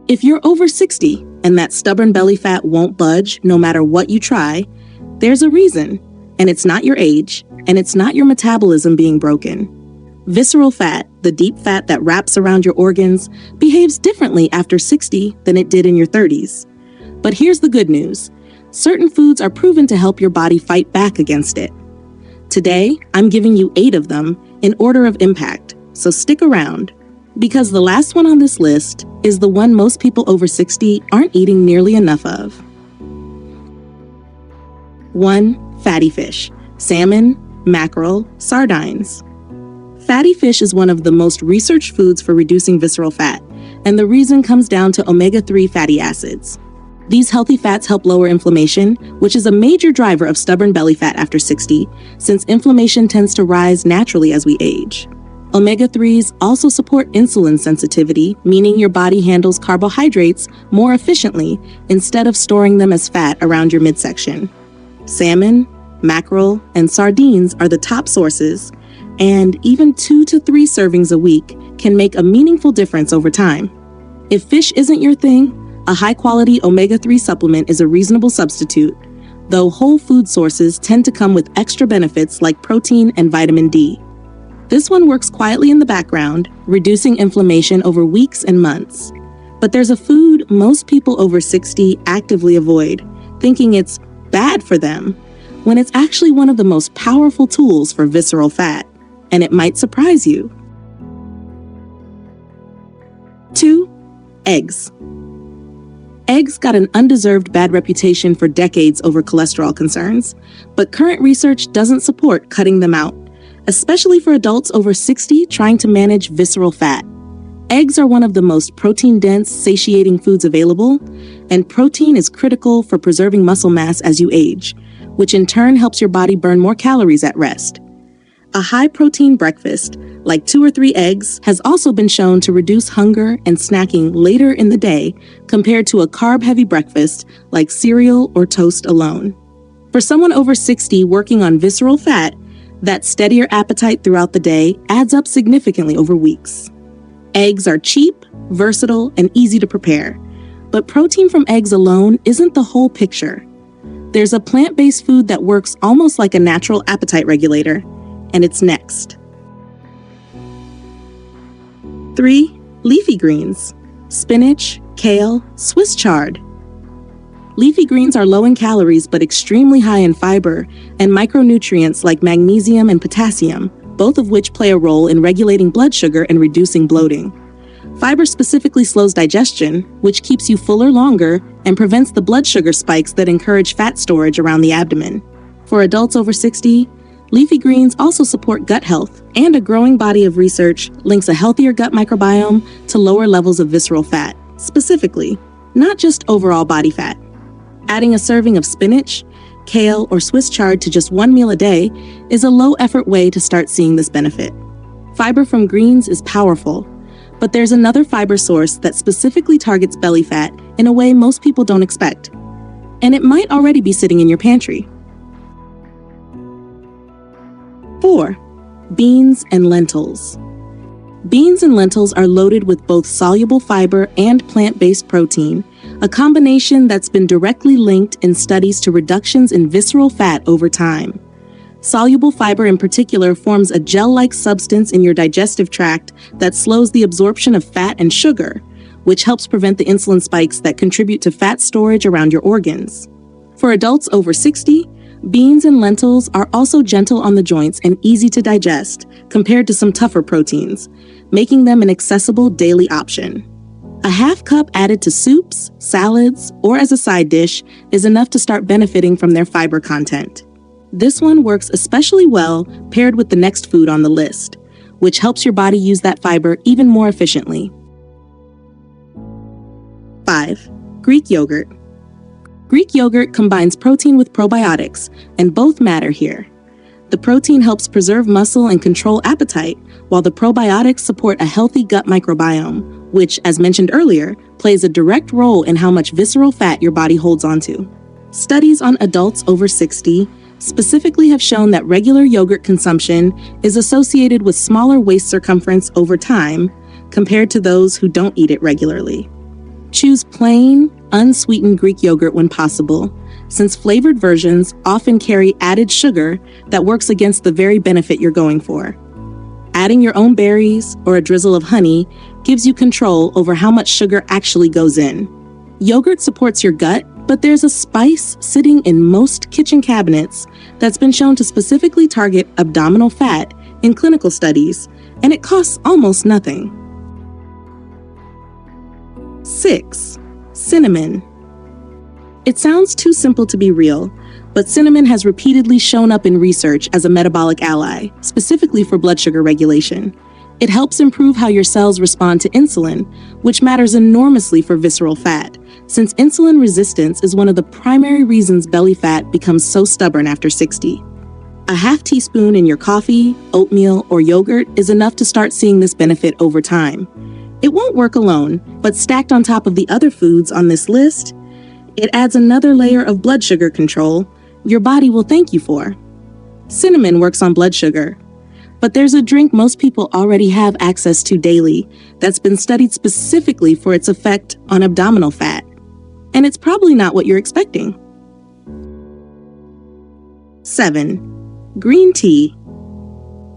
If you're over 60 and that stubborn belly fat won't budge no matter what you try, there's a reason, and it's not your age, and it's not your metabolism being broken. Visceral fat, the deep fat that wraps around your organs, behaves differently after 60 than it did in your 30s. But here's the good news. Certain foods are proven to help your body fight back against it. Today, I'm giving you 8 of them in order of impact, so stick around. Because the last one on this list is the one most people over 60 aren't eating nearly enough of. 1. Fatty fish. Salmon, mackerel, sardines. Fatty fish is one of the most researched foods for reducing visceral fat, and the reason comes down to omega-3 fatty acids. These healthy fats help lower inflammation, which is a major driver of stubborn belly fat after 60, since inflammation tends to rise naturally as we age. Omega-3s also support insulin sensitivity, meaning your body handles carbohydrates more efficiently instead of storing them as fat around your midsection. Salmon, mackerel, and sardines are the top sources, and even 2 to 3 servings a week can make a meaningful difference over time. If fish isn't your thing, a high-quality omega-3 supplement is a reasonable substitute, though whole food sources tend to come with extra benefits like protein and vitamin D. This one works quietly in the background, reducing inflammation over weeks and months. But there's a food most people over 60 actively avoid, thinking it's bad for them, when it's actually one of the most powerful tools for visceral fat, and it might surprise you. 2. Eggs. Eggs got an undeserved bad reputation for decades over cholesterol concerns, but current research doesn't support cutting them out, especially for adults over 60 trying to manage visceral fat. Eggs are one of the most protein-dense, satiating foods available, and protein is critical for preserving muscle mass as you age, which in turn helps your body burn more calories at rest. A high-protein breakfast, like 2 or 3 eggs, has also been shown to reduce hunger and snacking later in the day compared to a carb-heavy breakfast like cereal or toast alone. For someone over 60 working on visceral fat, that steadier appetite throughout the day adds up significantly over weeks. Eggs are cheap, versatile, and easy to prepare, but protein from eggs alone isn't the whole picture. There's a plant-based food that works almost like a natural appetite regulator, and it's next. 3. Leafy greens. Spinach, kale, Swiss chard. Leafy greens are low in calories but extremely high in fiber and micronutrients like magnesium and potassium, both of which play a role in regulating blood sugar and reducing bloating. Fiber specifically slows digestion, which keeps you fuller longer and prevents the blood sugar spikes that encourage fat storage around the abdomen. For adults over 60, leafy greens also support gut health, and a growing body of research links a healthier gut microbiome to lower levels of visceral fat, specifically, not just overall body fat. Adding a serving of spinach, kale, or Swiss chard to just one meal a day is a low-effort way to start seeing this benefit. Fiber from greens is powerful, but there's another fiber source that specifically targets belly fat in a way most people don't expect, and it might already be sitting in your pantry. 4. Beans and lentils. Beans and lentils are loaded with both soluble fiber and plant-based protein, a combination that's been directly linked in studies to reductions in visceral fat over time. Soluble fiber in particular forms a gel-like substance in your digestive tract that slows the absorption of fat and sugar, which helps prevent the insulin spikes that contribute to fat storage around your organs. For adults over 60, beans and lentils are also gentle on the joints and easy to digest compared to some tougher proteins, making them an accessible daily option. A half cup added to soups, salads, or as a side dish is enough to start benefiting from their fiber content. This one works especially well paired with the next food on the list, which helps your body use that fiber even more efficiently. 5. Greek yogurt. Greek yogurt combines protein with probiotics, and both matter here. The protein helps preserve muscle and control appetite, while the probiotics support a healthy gut microbiome, which, as mentioned earlier, plays a direct role in how much visceral fat your body holds onto. Studies on adults over 60 specifically have shown that regular yogurt consumption is associated with smaller waist circumference over time compared to those who don't eat it regularly. Choose plain, unsweetened Greek yogurt when possible, since flavored versions often carry added sugar that works against the very benefit you're going for. Adding your own berries or a drizzle of honey gives you control over how much sugar actually goes in. Yogurt supports your gut, but there's a spice sitting in most kitchen cabinets that's been shown to specifically target abdominal fat in clinical studies, and it costs almost nothing. 6. Cinnamon. It sounds too simple to be real, but cinnamon has repeatedly shown up in research as a metabolic ally, specifically for blood sugar regulation. It helps improve how your cells respond to insulin, which matters enormously for visceral fat, since insulin resistance is one of the primary reasons belly fat becomes so stubborn after 60. A half teaspoon in your coffee, oatmeal, or yogurt is enough to start seeing this benefit over time. It won't work alone, but stacked on top of the other foods on this list, it adds another layer of blood sugar control your body will thank you for. Cinnamon works on blood sugar, but there's a drink most people already have access to daily that's been studied specifically for its effect on abdominal fat. And it's probably not what you're expecting. 7. Green tea.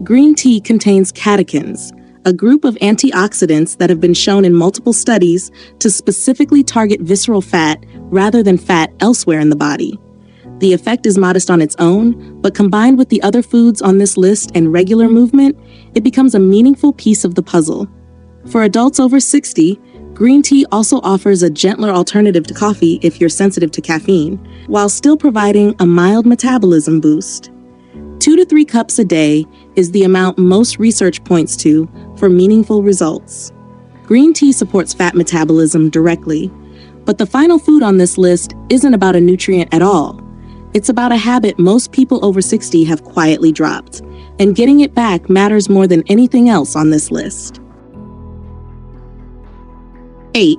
Green tea contains catechins, a group of antioxidants that have been shown in multiple studies to specifically target visceral fat rather than fat elsewhere in the body. The effect is modest on its own, but combined with the other foods on this list and regular movement, it becomes a meaningful piece of the puzzle. For adults over 60, green tea also offers a gentler alternative to coffee if you're sensitive to caffeine, while still providing a mild metabolism boost. 2 to 3 cups a day is the amount most research points to for meaningful results. Green tea supports fat metabolism directly, but the final food on this list isn't about a nutrient at all. It's about a habit most people over 60 have quietly dropped, and getting it back matters more than anything else on this list. 8.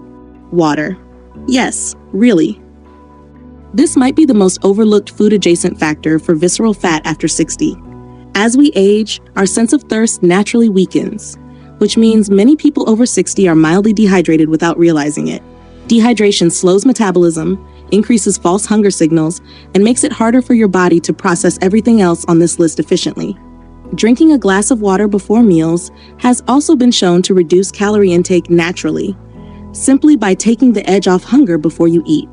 Water. Yes, really. This might be the most overlooked food-adjacent factor for visceral fat after 60. As we age, our sense of thirst naturally weakens, which means many people over 60 are mildly dehydrated without realizing it. Dehydration slows metabolism, increases false hunger signals, and makes it harder for your body to process everything else on this list efficiently. Drinking a glass of water before meals has also been shown to reduce calorie intake naturally, simply by taking the edge off hunger before you eat.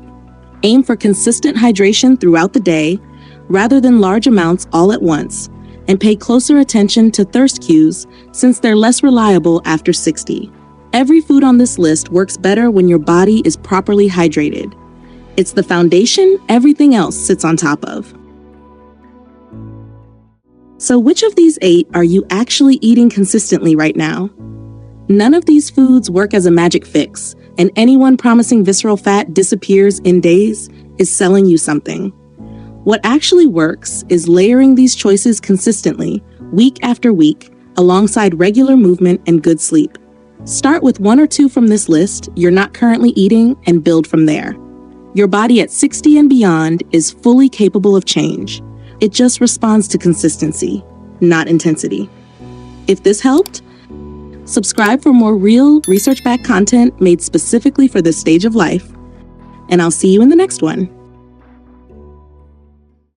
Aim for consistent hydration throughout the day, rather than large amounts all at once, and pay closer attention to thirst cues since they're less reliable after 60. Every food on this list works better when your body is properly hydrated. It's the foundation everything else sits on top of. So which of these 8 are you actually eating consistently right now? None of these foods work as a magic fix, and anyone promising visceral fat disappears in days is selling you something. What actually works is layering these choices consistently, week after week, alongside regular movement and good sleep. Start with 1 or 2 from this list you're not currently eating and build from there. Your body at 60 and beyond is fully capable of change. It just responds to consistency, not intensity. If this helped, subscribe for more real, research-backed content made specifically for this stage of life, and I'll see you in the next one.